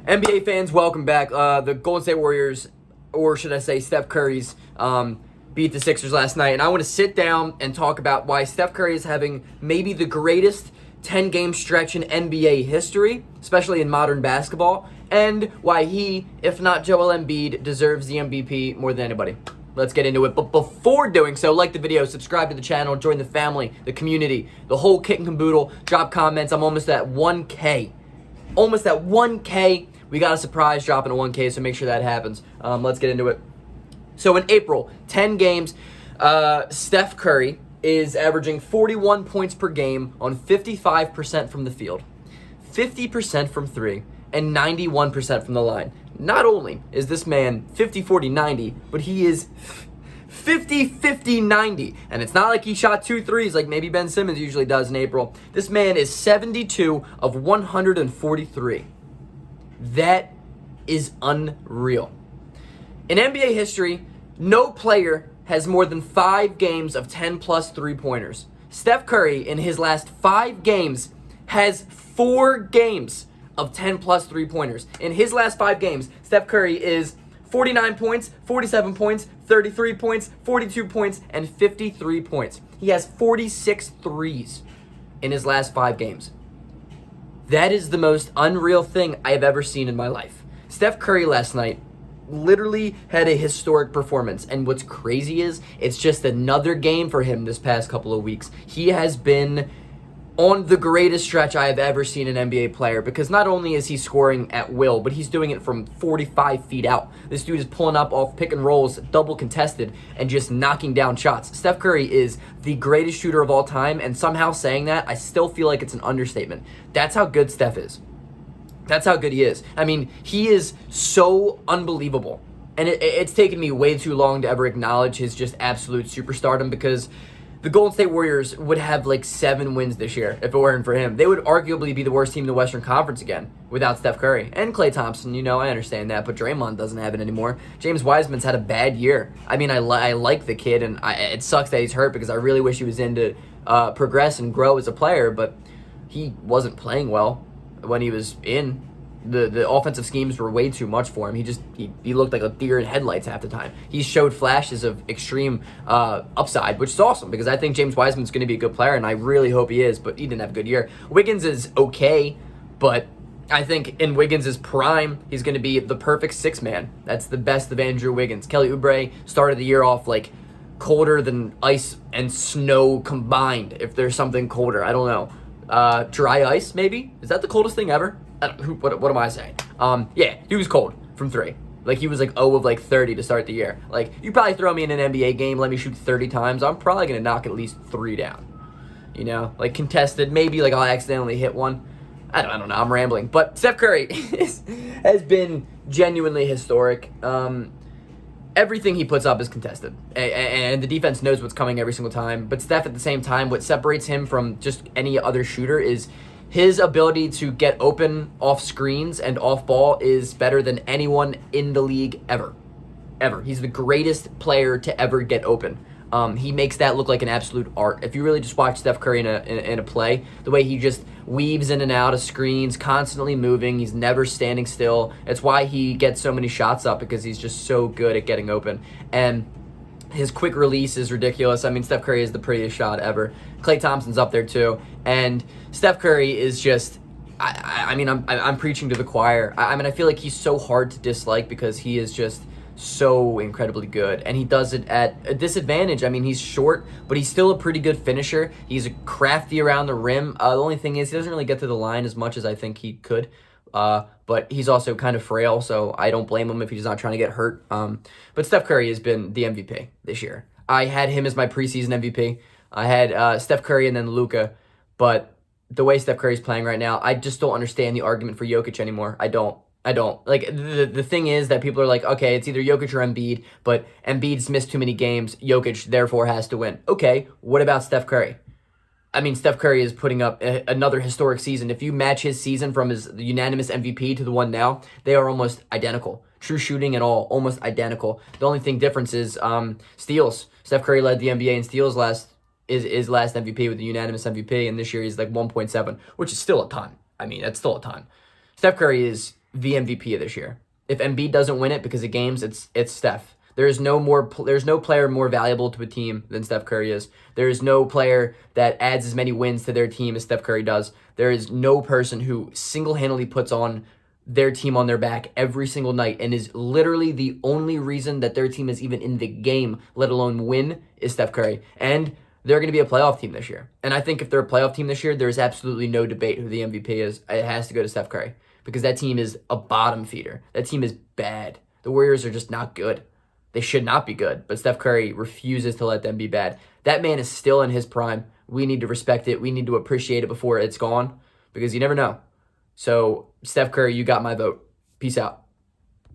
NBA fans, welcome back. The Golden State Warriors, or should I say Steph Curry's, beat the Sixers last night. And I want to sit down and talk about why Steph Curry is having maybe the greatest 10-game stretch in NBA history, especially in modern basketball, and why he, if not Joel Embiid, deserves the MVP more than anybody. Let's get into it. But before doing so, like the video, subscribe to the channel, join the family, the community, the whole kit and caboodle. Drop comments. I'm almost at 1K. Almost at 1K. We got a surprise dropping at 1K, so make sure that happens. Let's get into it. So in April, 10 games, Steph Curry is averaging 41 points per game on 55% from the field, 50% from three, and 91% from the line. Not only is this man 50-40-90, but he is 50-50-90. And it's not like he shot 2 threes like maybe Ben Simmons usually does in April. This man is 72 of 143. That is unreal. In NBA history, no player has more than 5 games of 10-plus three-pointers. Steph Curry, in his last 5 games, has 4 games of 10-plus three-pointers. In his last 5 games, Steph Curry is 49 points, 47 points, 33 points, 42 points, and 53 points. He has 46 threes in his last 5 games. That is the most unreal thing I have ever seen in my life. Steph Curry last night literally had a historic performance. And what's crazy is it's just another game for him this past couple of weeks. He has been on the greatest stretch I have ever seen an NBA player, because not only is he scoring at will, but he's doing it from 45 feet out. This dude is pulling up off pick and rolls, double contested, and just knocking down shots. Steph Curry is the greatest shooter of all time, and somehow saying that, I still feel like it's an understatement. That's how good Steph is. That's how good he is. I mean, he is so unbelievable. And it's taken me way too long to ever acknowledge his just absolute superstardom, because the Golden State Warriors would have like 7 wins this year if it weren't for him. They would arguably be the worst team in the Western Conference again without Steph Curry. And Klay Thompson, I understand that, but Draymond doesn't have it anymore. James Wiseman's had a bad year. I mean, I like the kid, and it sucks that he's hurt, because I really wish he was in to progress and grow as a player, but he wasn't playing well when he was in. The offensive schemes were way too much for him. He looked like a deer in headlights half the time. He showed flashes of extreme upside, which is awesome, because I think James Wiseman's going to be a good player, and I really hope he is, but he didn't have a good year. Wiggins is okay, but I think in Wiggins' prime, he's going to be the perfect 6-man. That's the best of Andrew Wiggins. Kelly Oubre started the year off like colder than ice and snow combined, if there's something colder. I don't know. Dry ice, maybe? Is that the coldest thing ever? What am I saying? Yeah, he was cold from 3. Like, he was like 0 of like 30 to start the year. Like, you probably throw me in an NBA game, let me shoot 30 times, I'm probably going to knock at least 3 down. Like contested, maybe like I'll accidentally hit one. I don't know, I'm rambling. But Steph Curry has been genuinely historic. Everything he puts up is contested, and the defense knows what's coming every single time. But Steph, at the same time, what separates him from just any other shooter is his ability to get open off screens and off ball is better than anyone in the league ever. He's the greatest player to ever get open. He makes that look like an absolute art. If you really just watch Steph Curry in a play, the way he just weaves in and out of screens, constantly moving, he's never standing still. It's why he gets so many shots up, because he's just so good at getting open. And his quick release is ridiculous. I mean, Steph Curry is the prettiest shot ever. Klay Thompson's up there too. And Steph Curry is just, I'm preaching to the choir. I feel like he's so hard to dislike, because he is just so incredibly good, and he does it at a disadvantage. I mean, he's short, but he's still a pretty good finisher. He's crafty around the rim. The only thing is he doesn't really get to the line as much as I think he could, but he's also kind of frail, so I don't blame him if he's not trying to get hurt. But Steph Curry has been the MVP this year. I had him as my preseason MVP. I had Steph Curry and then Luka, but the way Steph Curry's playing right now, I just don't understand the argument for Jokic anymore. I don't. Like, the thing is that people are like, okay, it's either Jokic or Embiid, but Embiid's missed too many games. Jokic, therefore, has to win. Okay, what about Steph Curry? I mean, Steph Curry is putting up another historic season. If you match his season from his unanimous MVP to the one now, they are almost identical. True shooting and all, almost identical. The only thing difference is steals. Steph Curry led the NBA in steals last MVP with the unanimous MVP, and this year he's like 1.7, which is still a ton. I mean, that's still a ton. Steph Curry is the MVP of this year. If Embiid doesn't win it because of games, it's Steph. There's no player more valuable to a team than Steph Curry is. There is no player that adds as many wins to their team as Steph Curry does. There is no person who single-handedly puts on their team on their back every single night and is literally the only reason that their team is even in the game, let alone win, is Steph Curry. And they're going to be a playoff team this year. And I think if they're a playoff team this year, there's absolutely no debate who the MVP is. It has to go to Steph Curry because that team is a bottom feeder. That team is bad. The Warriors are just not good. They should not be good, but Steph Curry refuses to let them be bad. That man is still in his prime. We need to respect it. We need to appreciate it before it's gone because you never know. So, Steph Curry, you got my vote. Peace out.